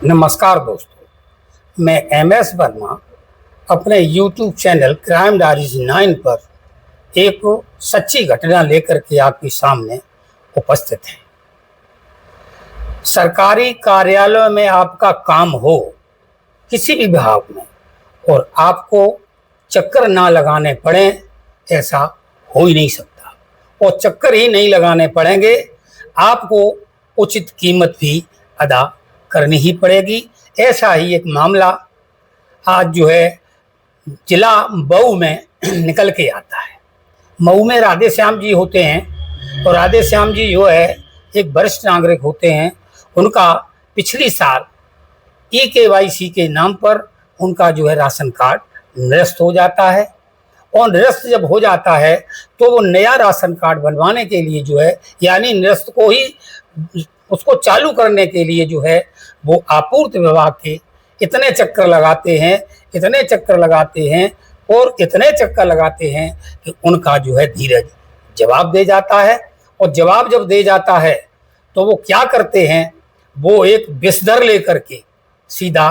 नमस्कार दोस्तों, मैं MS वर्मा अपने YouTube चैनल क्राइम डायरीज 9 पर एक सच्ची घटना लेकर के आपके सामने उपस्थित है। सरकारी कार्यालय में आपका काम हो, किसी भी विभाग में, और आपको चक्कर ना लगाने पड़े, ऐसा हो ही नहीं सकता। और चक्कर ही नहीं लगाने पड़ेंगे, आपको उचित कीमत भी अदा करनी ही पड़ेगी। ऐसा ही एक मामला आज जो है जिला मऊ में निकल के आता है। मऊ में राधे श्याम जी होते हैं और राधे श्याम जी जो है एक वरिष्ठ नागरिक होते हैं। उनका पिछली साल EKYC के नाम पर उनका जो है राशन कार्ड निरस्त हो जाता है, और निरस्त जब हो जाता है तो वो नया राशन कार्ड बनवाने के लिए जो है, यानी निरस्त को ही उसको चालू करने के लिए जो है वो आपूर्ति विभाग के इतने चक्कर लगाते हैं और इतने चक्कर लगाते हैं कि उनका जो है धीरज जवाब दे जाता है। और जवाब जब दे जाता है तो वो क्या करते हैं, वो एक बिस्तर लेकर के सीधा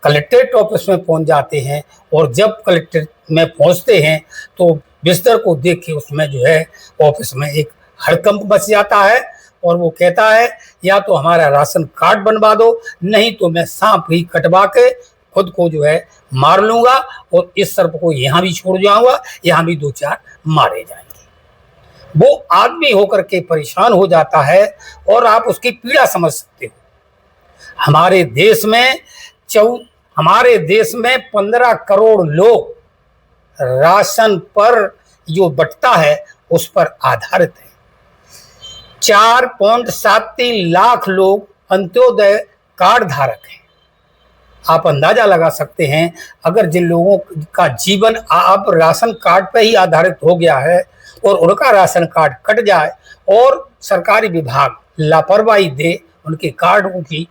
कलेक्ट्रेट ऑफिस में पहुंच जाते हैं। और जब कलेक्ट्रेट में पहुंचते हैं तो बिस्तर को देख के उसमें जो है ऑफिस में एक हड़कंप मच जाता है, और वो कहता है या तो हमारा राशन कार्ड बनवा दो, नहीं तो मैं सांप ही कटवा के खुद को जो है मार लूंगा, और इस सर्प को यहाँ भी छोड़ जाऊंगा, यहाँ भी 2-4 मारे जाएंगे। वो आदमी होकर के परेशान हो जाता है और आप उसकी पीड़ा समझ सकते हो। हमारे देश में 15 करोड़ लोग राशन पर जो बंटता है उस पर आधारित है। 4.73 लाख लोग अंत्योदय कार्ड धारक हैं। आप अंदाजा लगा सकते हैं, अगर जिन लोगों का जीवन अब राशन कार्ड पर ही आधारित हो गया है और उनका राशन कार्ड कट जाए और सरकारी विभाग लापरवाही दे, उनके कार्डों की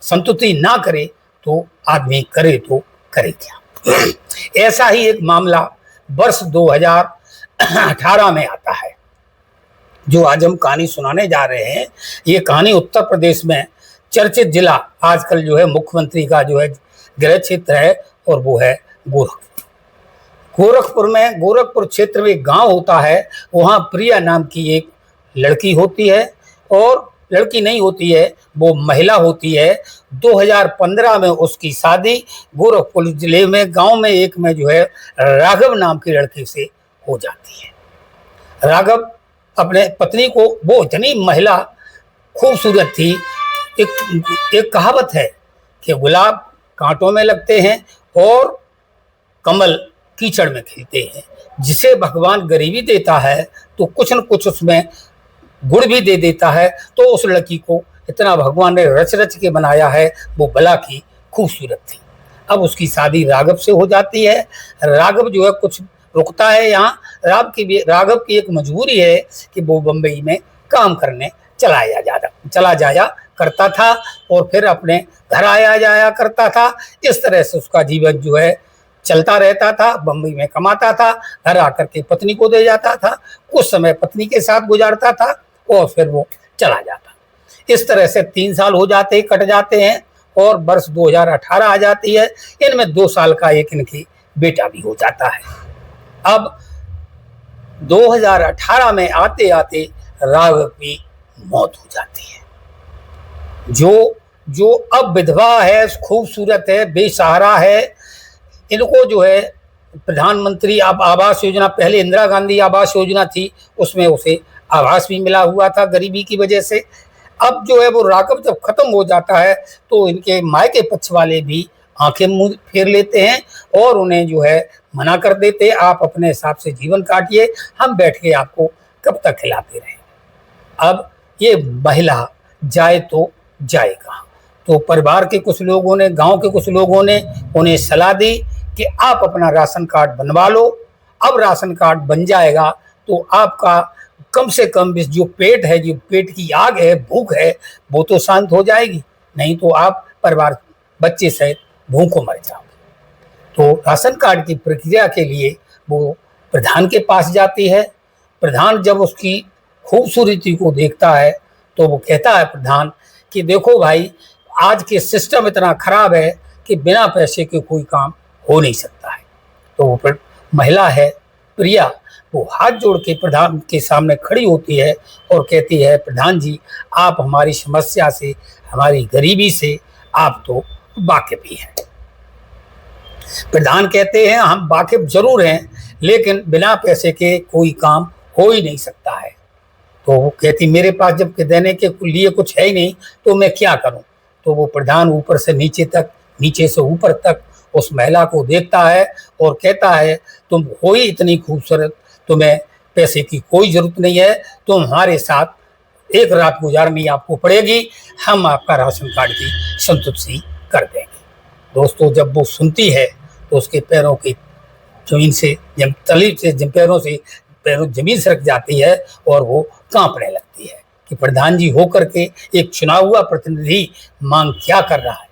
संतुष्टि ना करे, तो आदमी करे तो करे क्या। ऐसा ही एक मामला वर्ष 2018 में आता है, जो आज हम कहानी सुनाने जा रहे हैं। ये कहानी उत्तर प्रदेश में चर्चित जिला आजकल जो है मुख्यमंत्री का जो है गृह क्षेत्र है, और वो है गोरखपुर क्षेत्र में एक गांव होता है। वहाँ प्रिया नाम की एक लड़की होती है, और लड़की नहीं होती है, वो महिला होती है। 2015 में उसकी शादी गोरखपुर जिले में गांव में एक में जो है राघव नाम की लड़की से हो जाती है। राघव अपने पत्नी को, वो इतनी महिला खूबसूरत थी। एक कहावत है कि गुलाब कांटों में लगते हैं और कमल कीचड़ में खिलते हैं। जिसे भगवान गरीबी देता है तो कुछ न कुछ उसमें गुण भी दे देता है। तो उस लड़की को इतना भगवान ने रच रच के बनाया है, वो भला की खूबसूरत थी। अब उसकी शादी राघव से हो जाती है। राघव जो है कुछ रुकता है यहाँ। राघव की एक मजबूरी है कि वो बम्बई में काम करने चला जाया करता था, और फिर अपने घर आया जाया करता था। इस तरह से उसका जीवन जो है चलता रहता था। बम्बई में कमाता था, घर आकर के पत्नी को दे जाता था, कुछ समय पत्नी के साथ गुजारता था, और फिर वो चला जाता। इस तरह से 3 साल कट जाते हैं, और वर्ष 2018 आ जाती है। इनमें 2 साल का एक इनकी बेटा भी हो जाता है। अब 2018 में आते आते राघव की मौत हो जाती है। जो अब विधवा है, खूबसूरत है, बेसहारा है, इनको जो है प्रधानमंत्री आवास योजना, पहले इंदिरा गांधी आवास योजना थी, उसमें उसे आवास भी मिला हुआ था गरीबी की वजह से। अब जो है वो राघव जब खत्म हो जाता है तो इनके मायके पक्ष वाले भी आंखें मुंह फेर लेते हैं और उन्हें जो है मना कर देते, आप अपने हिसाब से जीवन काटिए, हम बैठ के आपको कब तक खिलाते रहें। अब ये महिला जाए तो जाएगा। तो परिवार के कुछ लोगों ने, गांव के कुछ लोगों ने उन्हें सलाह दी कि आप अपना राशन कार्ड बनवा लो। अब राशन कार्ड बन जाएगा तो आपका कम से कम जो पेट है, जो पेट की आग है, भूख है, वो तो शांत हो जाएगी, नहीं तो आप परिवार बच्चे सहित भूखों मर जाओगे। तो राशन कार्ड की प्रक्रिया के लिए वो प्रधान के पास जाती है। प्रधान जब उसकी खूबसूरती को देखता है तो वो कहता है प्रधान कि देखो भाई, आज के सिस्टम इतना खराब है कि बिना पैसे के कोई काम हो नहीं सकता है। तो वो महिला है प्रिया, वो हाथ जोड़ के प्रधान के सामने खड़ी होती है और कहती है, प्रधान जी आप हमारी समस्या से, हमारी गरीबी से आप तो वाकिफ ही हैं। प्रधान कहते हैं हम वाकिफ जरूर हैं, लेकिन बिना पैसे के कोई काम हो ही नहीं सकता है। तो वो कहती मेरे पास जब देने के लिए कुछ है ही नहीं तो मैं क्या करूं। तो वो प्रधान ऊपर से नीचे तक, नीचे से ऊपर तक उस महिला को देखता है और कहता है तुम हो ही इतनी खूबसूरत, तुम्हें पैसे की कोई जरूरत नहीं है, तुम हमारे साथ एक रात गुजारनी आपको पड़ेगी, हम आपका राशन कार्ड की संतुष्टि कर देंगे। दोस्तों जब वो सुनती है तो उसके पैरों की जमीन से, जब तली से पैरों से पैरों जमीन सरक जाती है और वो कांपने लगती है कि प्रधान जी होकर के एक चुना हुआ प्रतिनिधि मांग क्या कर रहा है।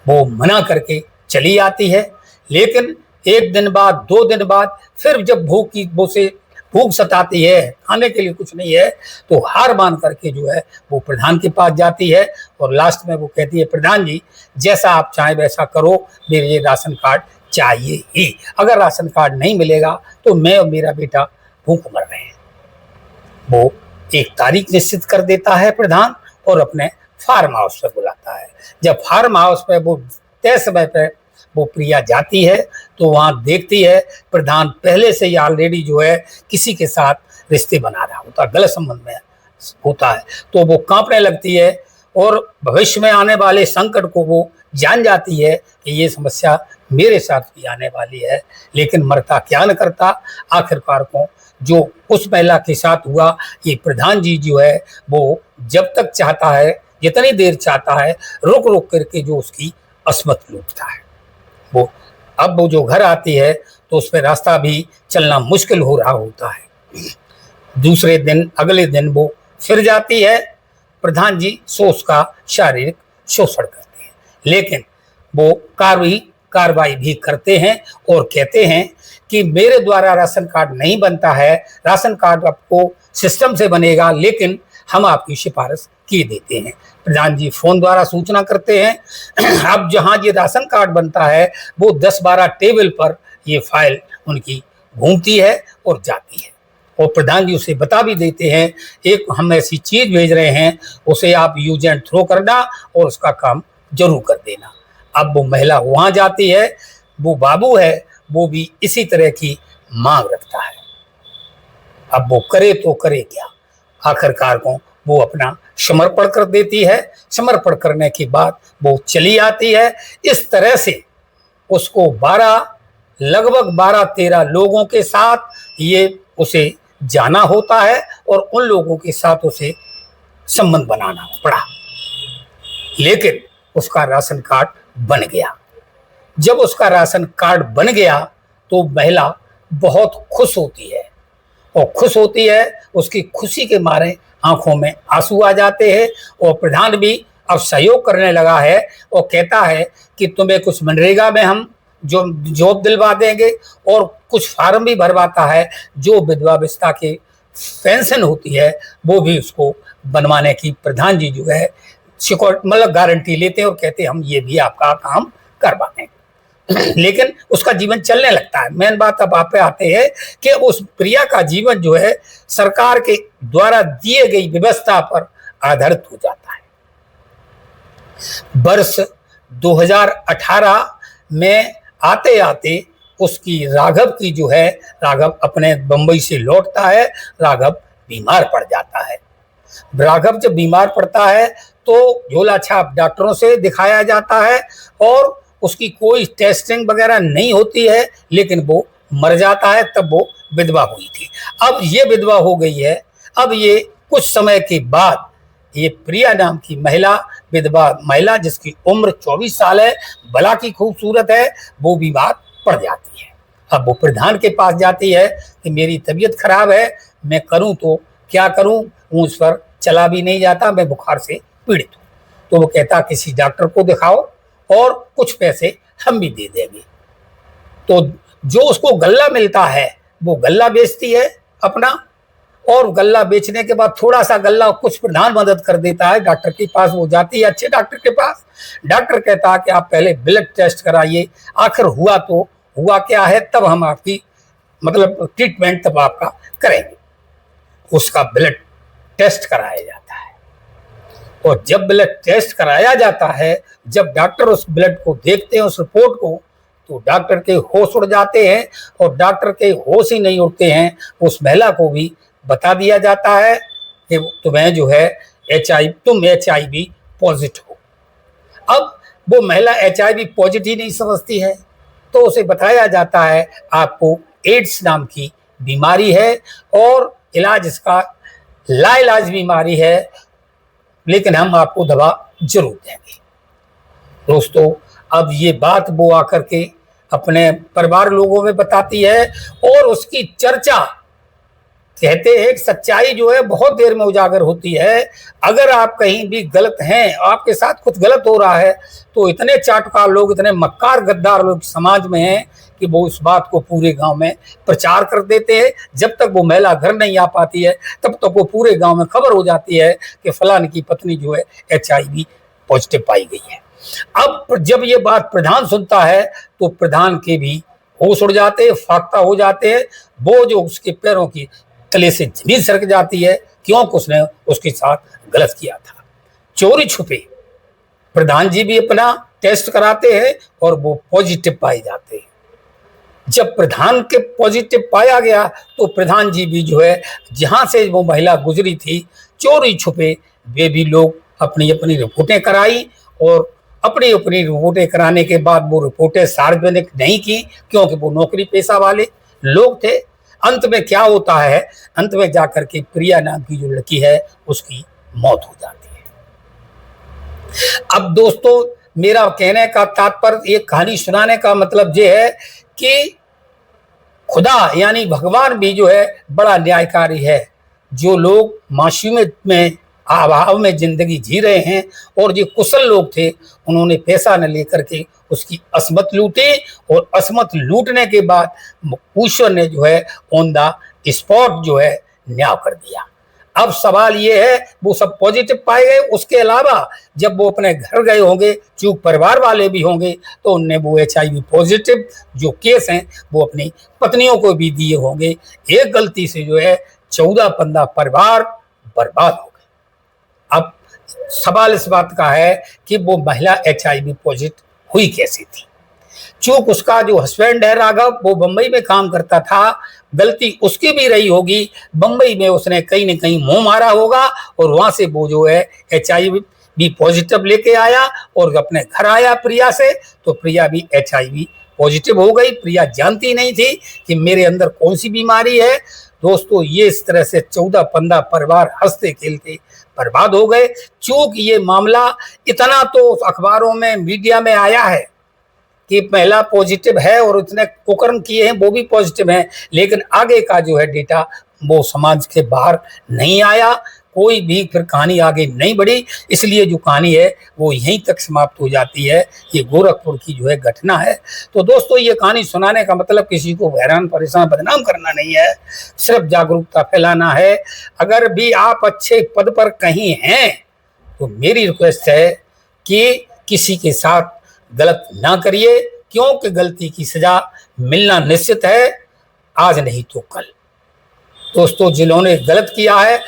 वो मना करके चली आती है, लेकिन एक दिन बाद, 2 दिन बाद फिर जब भूख सताती है, खाने के लिए कुछ नहीं है, तो हार मान करके जो है वो प्रधान के पास जाती है और लास्ट में वो कहती है प्रधान जी जैसा आप चाहें वैसा करो, मेरे ये राशन कार्ड चाहिए ही, अगर राशन कार्ड नहीं मिलेगा तो मैं और मेरा बेटा भूख मर रहे हैं। वो एक तारीख निश्चित कर देता है प्रधान और अपने फार्म हाउस पर बुलाता है। जब फार्म हाउस पर वो तय समय पर वो प्रिया जाती है तो वहां देखती है प्रधान पहले से ही ऑलरेडी जो है किसी के साथ रिश्ते बना रहा होता, गलत संबंध में होता है। तो वो कांपने लगती है और भविष्य में आने वाले संकट को वो जान जाती है कि ये समस्या मेरे साथ भी आने वाली है, लेकिन मरता क्या न करता। आखिरकार को जो उस महिला के साथ हुआ, ये प्रधान जी जो है वो जब तक चाहता है, जितनी देर चाहता है, रुक रुक करके जो उसकी अस्मत लूटता है। वो अब वो जो घर आती है तो उस पर रास्ता भी चलना मुश्किल हो रहा होता है। दूसरे दिन, अगले दिन वो फिर जाती है, प्रधान जी सो उसका शारीरिक शोषण करते हैं, लेकिन वो कार्रवाई भी करते हैं और कहते हैं कि मेरे द्वारा राशन कार्ड नहीं बनता है, राशन कार्ड आपको सिस्टम से बनेगा, लेकिन हम आपकी सिफारिश किए देते हैं। प्रधान जी फोन द्वारा सूचना करते हैं। अब जहां ये राशन कार्ड बनता है वो 10-12 टेबल पर ये फाइल उनकी घूमती है और जाती है, और प्रधान जी उसे बता भी देते हैं एक हम ऐसी चीज भेज रहे हैं, उसे आप यूज एंड थ्रो करना और उसका काम जरूर कर देना। अब वो महिला वहां जाती है, वो बाबू है वो भी इसी तरह की मांग रखता है। अब वो करे तो करे क्या, आखिरकार को वो अपना समर्पण कर देती है। समर्पण करने के बाद वो चली आती है। इस तरह से उसको लगभग 12-13 लोगों के साथ ये उसे जाना होता है और उन लोगों के साथ उसे संबंध बनाना पड़ा, लेकिन उसका राशन कार्ड बन गया। जब उसका राशन कार्ड बन गया तो महिला बहुत खुश होती है, और खुश होती है, उसकी खुशी के मारे आंखों में आंसू आ जाते हैं। और प्रधान भी अब सहयोग करने लगा है और कहता है कि तुम्हें कुछ मनरेगा में हम जो जॉब दिलवा देंगे, और कुछ फार्म भी भरवाता है, जो विधवा विस्ता की पेंशन होती है वो भी उसको बनवाने की प्रधान जी जो है मतलब गारंटी लेते हैं और कहते हैं हम ये भी आपका काम करवा देंगे। लेकिन उसका जीवन चलने लगता है। मेन बात अब आप पे आते हैं कि उस प्रिया का जीवन जो है सरकार के द्वारा दिए गई व्यवस्था पर आधारित हो जाता है। वर्ष 2018 में आते आते उसकी राघव अपने बंबई से लौटता है। राघव बीमार पड़ जाता है। राघव जब बीमार पड़ता है तो झोला छाप डॉक्टरों से दिखाया जाता है और उसकी कोई टेस्टिंग वगैरह नहीं होती है, लेकिन वो मर जाता है। तब वो विधवा हुई थी, अब ये विधवा हो गई है। अब ये कुछ समय के बाद ये प्रिया नाम की विधवा महिला जिसकी उम्र 24 साल है, भला की खूबसूरत है, वो बीमार पड़ जाती है। अब वो प्रधान के पास जाती है कि मेरी तबीयत खराब है, मैं करूं तो क्या करूं, उस पर चला भी नहीं जाता, मैं बुखार से पीड़ित हूँ। तो वो कहता किसी डॉक्टर को दिखाओ और कुछ पैसे हम भी दे देंगे। तो जो उसको गल्ला मिलता है वो गल्ला बेचती है अपना, और गल्ला बेचने के बाद थोड़ा सा गल्ला कुछ प्रधान मदद कर देता है, डॉक्टर के पास वो जाती है, अच्छे डॉक्टर के पास। डॉक्टर कहता है कि आप पहले ब्लड टेस्ट कराइए, आखिर हुआ तो हुआ क्या है, तब हम आपकी मतलब ट्रीटमेंट तब आपका करेंगे। उसका ब्लड टेस्ट कराया जाता है, और जब ब्लड टेस्ट कराया जाता है, जब डॉक्टर उस ब्लड को देखते हैं, उस रिपोर्ट को, तो डॉक्टर के होश उड़ जाते हैं। और डॉक्टर के होश ही नहीं उड़ते हैं, उस महिला को भी बता दिया जाता है कि तुम्हें जो है तुम HIV पॉजिटिव हो। अब वो महिला HIV पॉजिटिव नहीं समझती है, तो उसे बताया जाता है आपको एड्स नाम की बीमारी है, और इलाज इसका लाइलाज बीमारी है, लेकिन हम आपको दवा जरूर देंगे। दोस्तों, अब ये बात वो आकर के अपने परिवार लोगों में बताती है, और उसकी चर्चा, कहते हैं सच्चाई जो है बहुत देर में उजागर होती है। अगर आप कहीं भी गलत हैं, आपके साथ कुछ गलत हो रहा है, तो इतने चाटुकार लोग, इतने मक्कार गद्दार लोग समाज में हैं कि वो इस बात को पूरे गांव में प्रचार कर देते हैं। जब तक वो महिला घर नहीं आ पाती है, तब तक वो पूरे गांव में खबर हो जाती है कि फलाने की पत्नी जो है HIV पॉजिटिव पाई गई है। अब जब ये बात प्रधान सुनता है, तो प्रधान के भी होश उड़ जाते हैं, फाख्ता हो जाते हैं। वो जो उसके पैरों की तले से जमीन सरक जाती है, क्योंकि उसने उसके साथ गलत किया था। चोरी छुपे प्रधान जी भी अपना टेस्ट कराते हैं, और वो पॉजिटिव पाए जाते हैं। जब प्रधान के पॉजिटिव पाया गया, तो प्रधान जी भी जो है, जहां से वो महिला गुजरी थी, चोरी छुपे वे भी लोग अपनी अपनी रिपोर्टें कराई, और अपनी अपनी रिपोर्टें कराने के बाद वो रिपोर्टें सार्वजनिक नहीं की, क्योंकि वो नौकरी पेशा वाले लोग थे। अंत में क्या होता है, अंत में जाकर के प्रिया नाम की जो लड़की है, उसकी मौत हो जाती है। अब दोस्तों, मेरा कहने का तात्पर्य, ये कहानी सुनाने का मतलब ये है कि खुदा यानी भगवान भी जो है बड़ा न्यायकारी है। जो लोग मासूमियत में, अभाव में जिंदगी जी रहे हैं, और जो कुशल लोग थे, उन्होंने पैसा न लेकर के उसकी असमत लूटी, और असमत लूटने के बाद ईश्वर ने जो है ऑन द स्पॉट जो है न्याय कर दिया। अब सवाल ये है, वो सब पॉजिटिव पाए गए, उसके अलावा जब वो अपने घर गए होंगे, चूक परिवार वाले भी होंगे, तो उनने वो HIV पॉजिटिव जो केस हैं, वो अपनी पत्नियों को भी दिए होंगे। एक गलती से जो है 14-15 परिवार बर्बाद हो गए। अब सवाल इस बात का है कि वो महिला HIV पॉजिटिव हुई कैसी थी। चूंकि उसका जो हस्बैंड है राघव, वो बंबई में काम करता था, गलती उसकी भी रही होगी। बंबई में उसने कहीं न कहीं मुंह मारा होगा, और वहां से वो जो है HIV पॉजिटिव लेके आया, और अपने घर आया प्रिया से, तो प्रिया भी HIV पॉजिटिव हो गई। प्रिया जानती नहीं थी कि मेरे अंदर कौन सी बीमारी है। दोस्तों, ये इस तरह से 14-15 परिवार हंसते खेलते बर्बाद हो गए। चूंकि ये मामला इतना तो अखबारों में, मीडिया में आया है कि महिला पॉजिटिव है, और इतने कुकर्म किए हैं, वो भी पॉजिटिव हैं, लेकिन आगे का जो है डेटा वो समाज के बाहर नहीं आया। कोई भी फिर कहानी आगे नहीं बढ़ी, इसलिए जो कहानी है वो यहीं तक समाप्त हो जाती है। ये गोरखपुर की जो है घटना है। तो दोस्तों, ये कहानी सुनाने का मतलब किसी को हैरान परेशान बदनाम करना नहीं है, सिर्फ जागरूकता फैलाना है। अगर भी आप अच्छे पद पर कहीं हैं, तो मेरी रिक्वेस्ट है कि किसी के साथ गलत ना करिए, क्योंकि गलती की सजा मिलना निश्चित है, आज नहीं तो कल। दोस्तों, जिन्होंने गलत किया है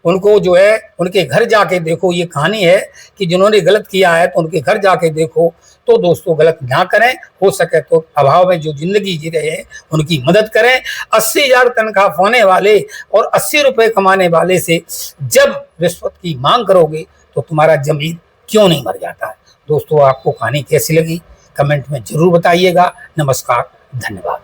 उनको जो है उनके घर जाके देखो। ये कहानी है कि जिन्होंने गलत किया है तो उनके घर जाके देखो। तो दोस्तों, गलत ना करें, हो सके तो अभाव में जो जिंदगी जी रहे हैं उनकी मदद करें। 80,000 तनख्वाह पाने वाले और 80 रुपए कमाने वाले से जब रिश्वत की मांग करोगे, तो तुम्हारा जमीन क्यों नहीं मर जाता है। दोस्तों, आपको कहानी कैसी लगी कमेंट में जरूर बताइएगा। नमस्कार, धन्यवाद।